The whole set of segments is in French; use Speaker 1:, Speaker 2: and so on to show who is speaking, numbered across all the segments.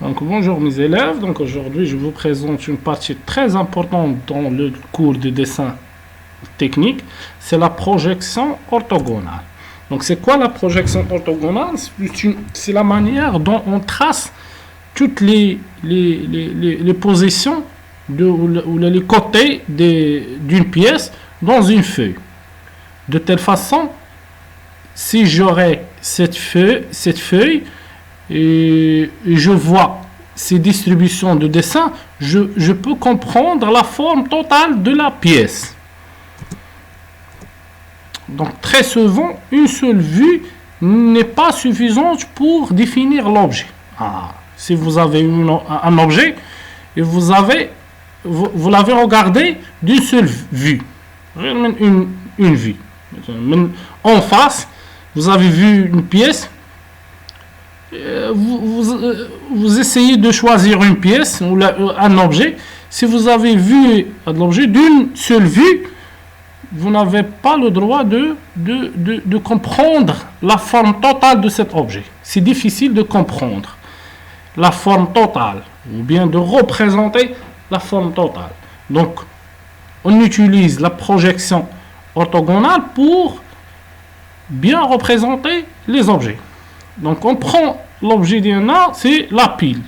Speaker 1: Donc bonjour mes élèves, donc aujourd'hui je vous présente une partie très importante dans le cours de dessin technique, c'est la projection orthogonale. Donc c'est quoi la projection orthogonale? C'est la manière dont on trace toutes les positions ou les côtés d'une pièce dans une feuille. De telle façon, si j'aurais cette feuille et je vois ces distributions de dessin, je peux comprendre la forme totale de la pièce. Donc très souvent, une seule vue n'est pas suffisante pour définir l'objet. Si vous avez un objet et vous l'avez regardé d'une seule vue, une vue. En face, vous avez vu une pièce. Vous essayez de choisir une pièce ou un objet. Si vous avez vu l'objet d'une seule vue, vous n'avez pas le droit de comprendre la forme totale de cet objet. C'est difficile de comprendre la forme totale ou bien de représenter la forme totale. Donc, on utilise la projection orthogonale pour bien représenter les objets. Donc, on prend l'objet d'un A, c'est la pile.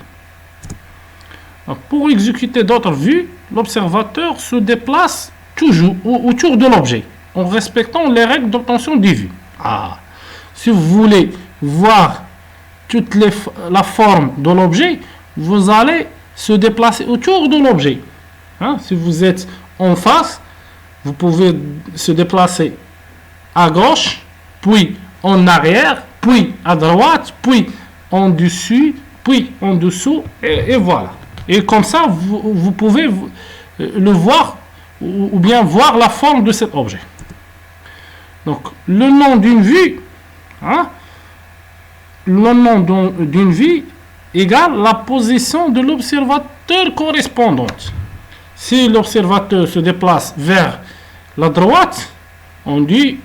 Speaker 1: Donc, pour exécuter d'autres vues, l'observateur se déplace toujours autour de l'objet, en respectant les règles d'obtention des vues. Si vous voulez voir toute la forme de l'objet, vous allez se déplacer autour de l'objet. Si vous êtes en face, vous pouvez se déplacer à gauche, puis en arrière, puis à droite, puis en dessus, puis en dessous, et voilà. Et comme ça, vous pouvez le voir, ou bien voir la forme de cet objet. Donc, le nom d'une vue, égale la position de l'observateur correspondante. Si l'observateur se déplace vers la droite, on dit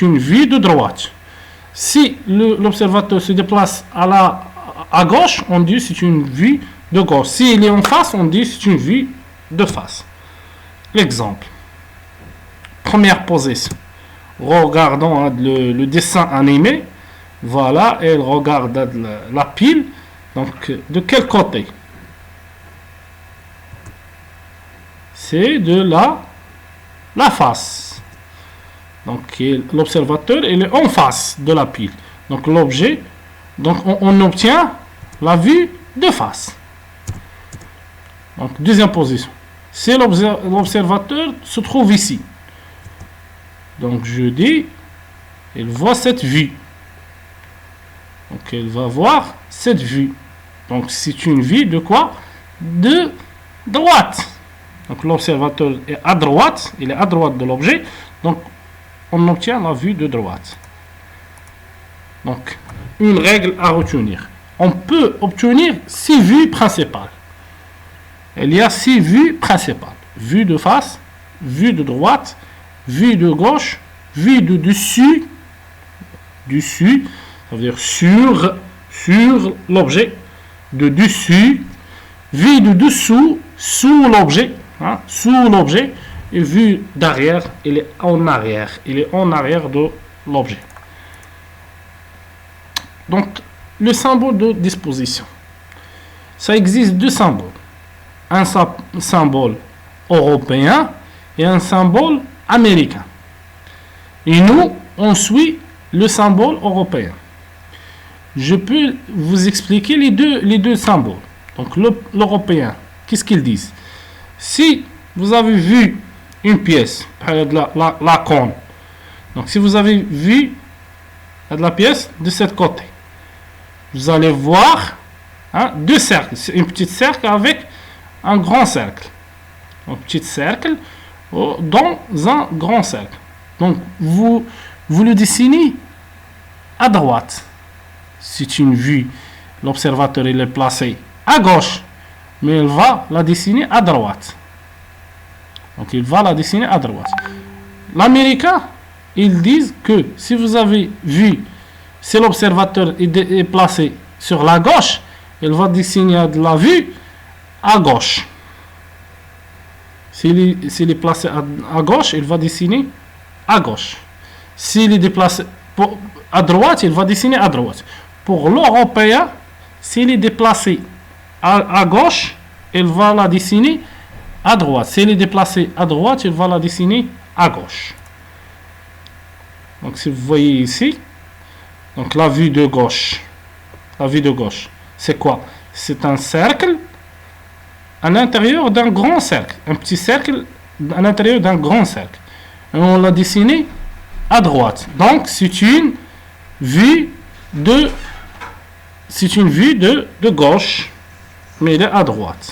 Speaker 1: une vue de droite. Si l'observateur se déplace à gauche, on dit c'est une vue de gauche. S'il est en face, on dit c'est une vue de face. L'exemple. Première position. Regardons le dessin animé. Voilà, elle regarde la pile. Donc, de quel côté? C'est de la face. Donc, l'observateur il est en face de la pile. Donc, l'objet, donc on obtient la vue de face. Donc, deuxième position. Si l'observateur se trouve ici. Donc, je dis, il voit cette vue. Donc, il va voir cette vue. Donc, c'est une vue de quoi? De droite. Donc, l'observateur est à droite. Il est à droite de l'objet. Donc, on obtient la vue de droite. Donc, une règle à retenir. On peut obtenir 6 vues principales. Il y a 6 vues principales. Vue de face, vue de droite, vue de gauche, vue de dessus, ça veut dire sur l'objet, de dessus, vue de dessous, sous l'objet, et vue d'arrière, il est en arrière de l'objet. Donc, le symbole de disposition. Ça existe 2 symboles. Un symbole européen et un symbole américain. Et nous, on suit le symbole européen. Je peux vous expliquer les deux symboles. Donc, l'européen, qu'est-ce qu'ils disent? Si vous avez vu une pièce, la cône, donc si vous avez vu la pièce de cette côté, vous allez voir 2 cercles, une petite cercle avec un grand cercle. Un petit cercle dans un grand cercle. Donc, vous le dessinez à droite. C'est une vue. L'observateur il est placé à gauche, mais il va la dessiner à droite. Donc, il va la dessiner à droite. L'américain, ils disent que si vous avez vu, si l'observateur est placé sur la gauche, il va dessiner de la vue à gauche. S'il est placé à gauche, il va dessiner à gauche. S'il est déplacé à droite, il va dessiner à droite. Pour l'Européen, s'il est déplacé à gauche, il va la dessiner à droite. S'il est déplacé à droite, il va la dessiner à gauche. Donc si vous voyez ici, donc la vue de gauche, c'est quoi? C'est un cercle à l'intérieur d'un grand cercle, un petit cercle à l'intérieur d'un grand cercle. Et on l'a dessiné à droite. Donc c'est une vue de gauche, mais elle est à droite.